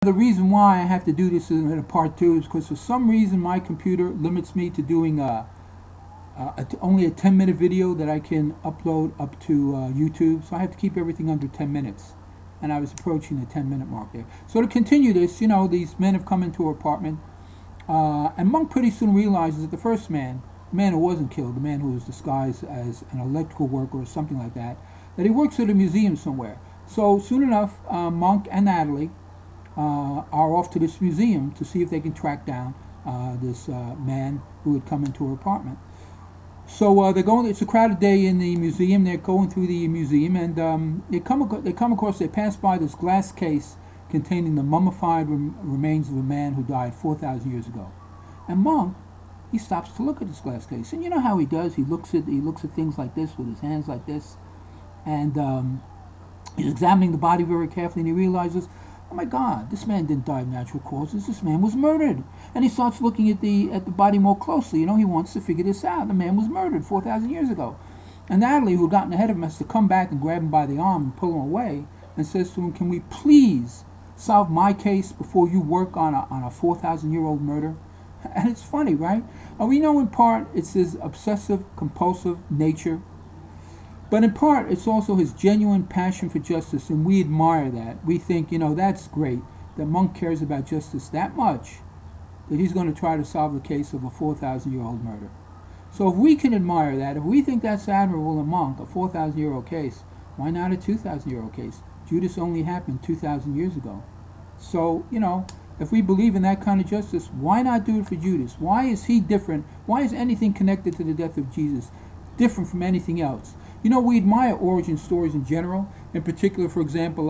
The reason why I have to do this in a part 2 is because for some reason my computer limits me to doing only a 10-minute video that I can upload up to YouTube, so I have to keep everything under 10 minutes. And I was approaching the 10-minute mark there. So to continue this, you know, these men have come into her apartment, and Monk pretty soon realizes that the first man, the man who wasn't killed, the man who was disguised as an electrical worker or something like that he works at a museum somewhere. So soon enough, Monk and Natalie are off to this museum to see if they can track down this man who had come into her apartment. So they're going. It's a crowded day in the museum. They're going through the museum, and they pass by this glass case containing the mummified remains of a man who died 4,000 years ago. And Monk, he stops to look at this glass case, and you know how he does. He looks at things like this with his hands like this, and he's examining the body very carefully, and he realizes, oh my God, this man didn't die of natural causes. This man was murdered. And he starts looking at the body more closely. You know, he wants to figure this out. The man was murdered 4,000 years ago. And Natalie, who had gotten ahead of him, has to come back and grab him by the arm and pull him away, and says to him, can we please solve my case before you work on a 4,000-year-old murder? And it's funny, right? And we know in part it's his obsessive, compulsive nature, but in part it's also his genuine passion for justice, and we admire that. We think, you know, that's great, that Monk cares about justice that much, that he's going to try to solve the case of a 4,000-year-old murder. So if we can admire that, if we think that's admirable in Monk, a 4,000-year-old case, why not a 2,000-year-old case? Judas only happened 2,000 years ago. So, you know, if we believe in that kind of justice, why not do it for Judas? Why is he different? Why is anything connected to the death of Jesus different from anything else? You know, we admire origin stories in general. In particular, for example,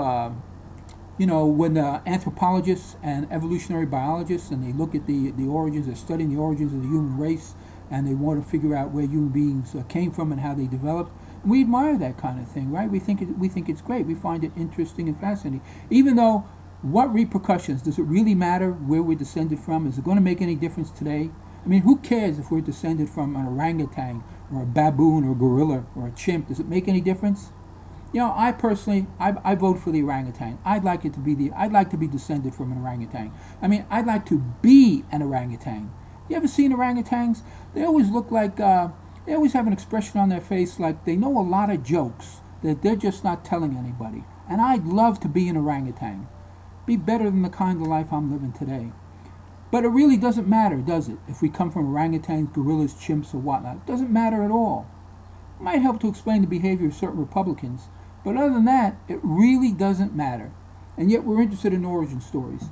you know, when anthropologists and evolutionary biologists, and they look at the origins, they're studying the origins of the human race, and they want to figure out where human beings came from and how they developed. And we admire that kind of thing, right? We think it's great. We find it interesting and fascinating. Even though, what repercussions? Does it really matter where we're descended from? Is it going to make any difference today? I mean, who cares if we're descended from an orangutan or a baboon or a gorilla or a chimp? Does it make any difference? You know, I personally, I vote for the orangutan. I'd like to be descended from an orangutan. I mean, I'd like to be an orangutan. You ever seen orangutans? They always look like, they always have an expression on their face like they know a lot of jokes that they're just not telling anybody. And I'd love to be an orangutan. Be better than the kind of life I'm living today. But it really doesn't matter, does it? If we come from orangutans, gorillas, chimps, or whatnot. It doesn't matter at all. It might help to explain the behavior of certain Republicans. But other than that, it really doesn't matter. And yet we're interested in origin stories.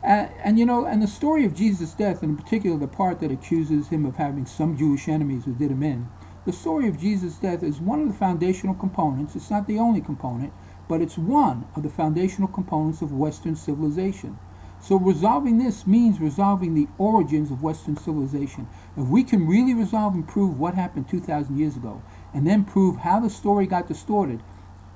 And you know, and the story of Jesus' death, and in particular the part that accuses him of having some Jewish enemies who did him in, the story of Jesus' death is one of the foundational components. It's not the only component, but it's one of the foundational components of Western civilization. So resolving this means resolving the origins of Western civilization. If we can really resolve and prove what happened 2,000 years ago, and then prove how the story got distorted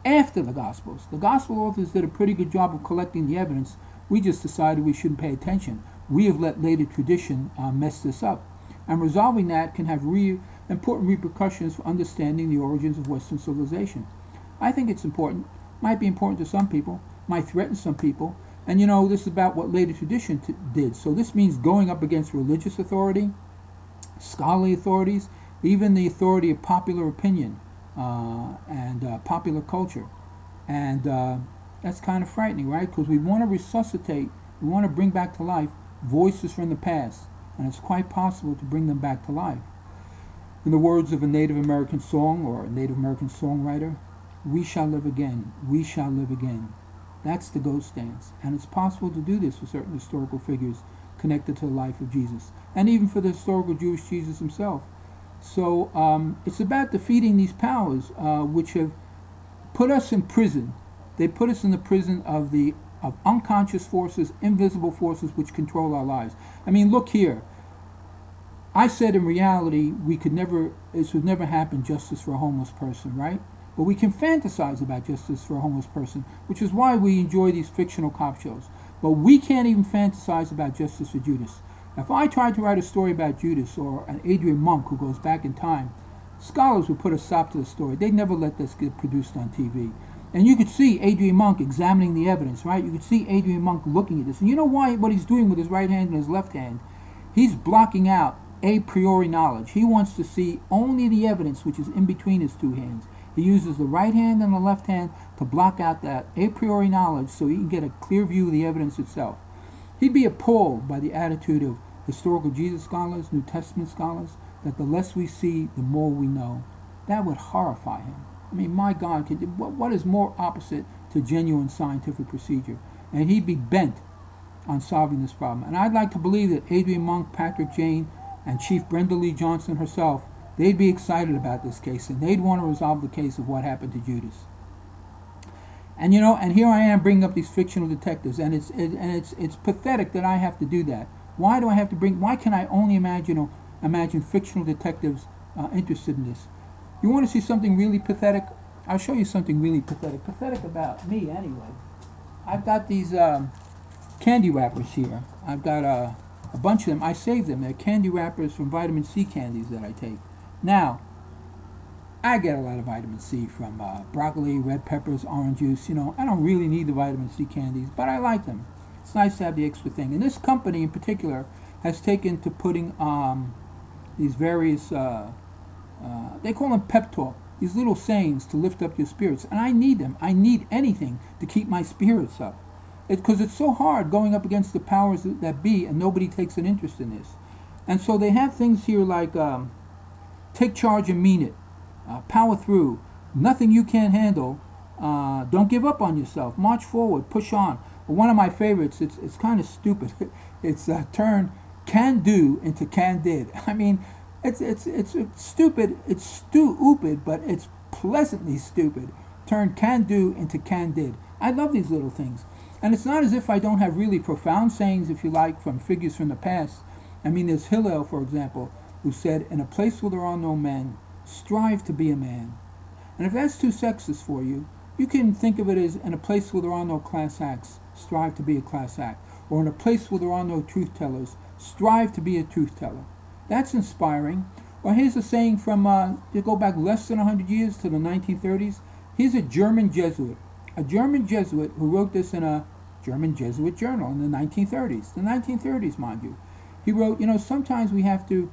after the Gospels. The Gospel authors did a pretty good job of collecting the evidence. We just decided we shouldn't pay attention. We have let later tradition mess this up. And resolving that can have important repercussions for understanding the origins of Western civilization. I think it's important. Might be important to some people. Might threaten some people. And you know, this is about what later tradition did. So this means going up against religious authority, scholarly authorities, even the authority of popular opinion and popular culture. And that's kind of frightening, right? Because we want to resuscitate, we want to bring back to life voices from the past. And it's quite possible to bring them back to life. In the words of a Native American song or a Native American songwriter, we shall live again, we shall live again. That's the ghost dance. And it's possible to do this for certain historical figures connected to the life of Jesus. And even for the historical Jewish Jesus himself. So it's about defeating these powers which have put us in prison. They put us in the prison of unconscious forces, invisible forces which control our lives. I mean, look here. I said in reality, this would never happen, justice for a homeless person, right? But we can fantasize about justice for a homeless person, which is why we enjoy these fictional cop shows. But we can't even fantasize about justice for Judas. If I tried to write a story about Judas or an Adrian Monk who goes back in time, scholars would put a stop to the story. They'd never let this get produced on TV. And you could see Adrian Monk examining the evidence, right? You could see Adrian Monk looking at this. And you know why? What he's doing with his right hand and his left hand? He's blocking out a priori knowledge. He wants to see only the evidence which is in between his two hands. He uses the right hand and the left hand to block out that a priori knowledge so he can get a clear view of the evidence itself. He'd be appalled by the attitude of historical Jesus scholars, New Testament scholars, that the less we see, the more we know. That would horrify him. I mean, my God, what is more opposite to genuine scientific procedure? And he'd be bent on solving this problem. And I'd like to believe that Adrian Monk, Patrick Jane, and Chief Brenda Lee Johnson herself, they'd be excited about this case, and they'd want to resolve the case of what happened to Judas. And you know, and here I am bringing up these fictional detectives, and it's pathetic that I have to do that. Why do I have to bring? Why can I only imagine fictional detectives interested in this? You want to see something really pathetic? I'll show you something really pathetic. Pathetic about me, anyway. I've got these candy wrappers here. I've got a bunch of them. I saved them. They're candy wrappers from vitamin C candies that I take. Now, I get a lot of vitamin C from broccoli, red peppers, orange juice. You know, I don't really need the vitamin C candies, but I like them. It's nice to have the extra thing. And this company in particular has taken to putting these various they call them pep talk, these little sayings to lift up your spirits. And I need them. I need anything to keep my spirits up. Because it's so hard going up against the powers that be, and nobody takes an interest in this. And so they have things here like take charge and mean it, power through, nothing you can't handle, don't give up on yourself, march forward, push on. But one of my favorites, it's kind of stupid. It's turn can do into can did. I mean, it's stupid. It's stupid, but it's pleasantly stupid. Turn can do into can did. I love these little things. And it's not as if I don't have really profound sayings, if you like, from figures from the past. I mean, there's Hillel, for example, who said, in a place where there are no men, strive to be a man. And if that's too sexist for you, you can think of it as, in a place where there are no class acts, strive to be a class act. Or in a place where there are no truth tellers, strive to be a truth teller. That's inspiring. Or here's a saying from, you go back less than 100 years to the 1930s. Here's a German Jesuit who wrote this in a German Jesuit journal in the 1930s. The 1930s, mind you. He wrote, you know, sometimes we have to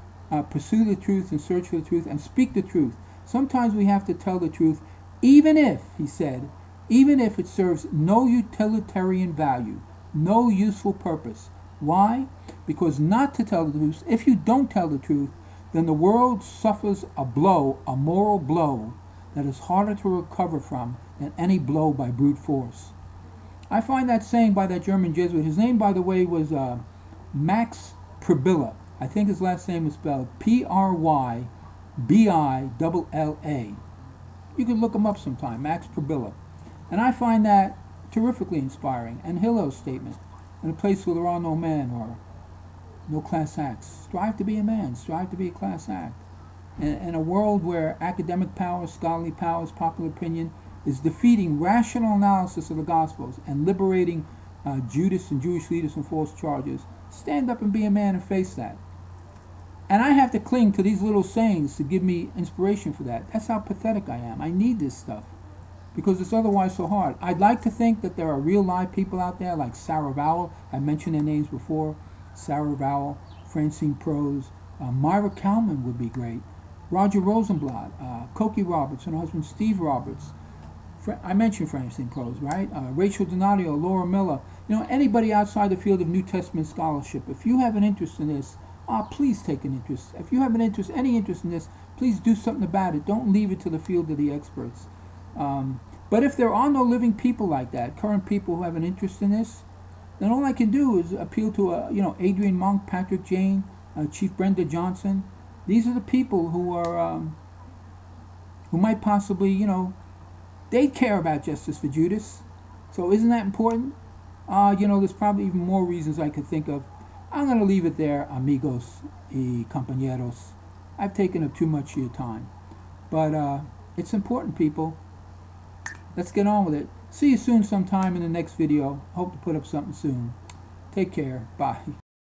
pursue the truth and search for the truth and speak the truth. Sometimes we have to tell the truth, even if, he said, even if it serves no utilitarian value, no useful purpose. Why? Because not to tell the truth, if you don't tell the truth, then the world suffers a blow, a moral blow, that is harder to recover from than any blow by brute force. I find that saying by that German Jesuit, his name, by the way, was Max Pribilla. I think his last name was spelled Prybilla. You can look him up sometime, Max Pribilla. And I find that terrifically inspiring. And Hillel's statement, in a place where there are no men or no class acts, strive to be a man, strive to be a class act. In a world where academic power, scholarly powers, popular opinion is defeating rational analysis of the Gospels and liberating Judas and Jewish leaders from false charges, stand up and be a man and face that. And I have to cling to these little sayings to give me inspiration for that. That's how pathetic I am. I need this stuff because it's otherwise so hard. I'd like to think that there are real live people out there like Sarah Vowell. I mentioned their names before. Sarah Vowell, Francine Prose, Maira Kalman would be great. Roger Rosenblatt, Cokie Roberts and her husband Steve Roberts. I mentioned Francine Prose, right? Rachel Donadio, Laura Miller. You know, anybody outside the field of New Testament scholarship. If you have an interest in this, please take an interest. If you have an interest, any interest in this, please do something about it. Don't leave it to the field of the experts. But if there are no living people like that, current people who have an interest in this, then all I can do is appeal to, Adrian Monk, Patrick Jane, Chief Brenda Johnson. These are the people who are, who might possibly, they care about justice for Judas. So isn't that important? There's probably even more reasons I could think of. I'm going to leave it there, amigos y compañeros. I've taken up too much of your time. But it's important, people. Let's get on with it. See you soon sometime in the next video. Hope to put up something soon. Take care. Bye.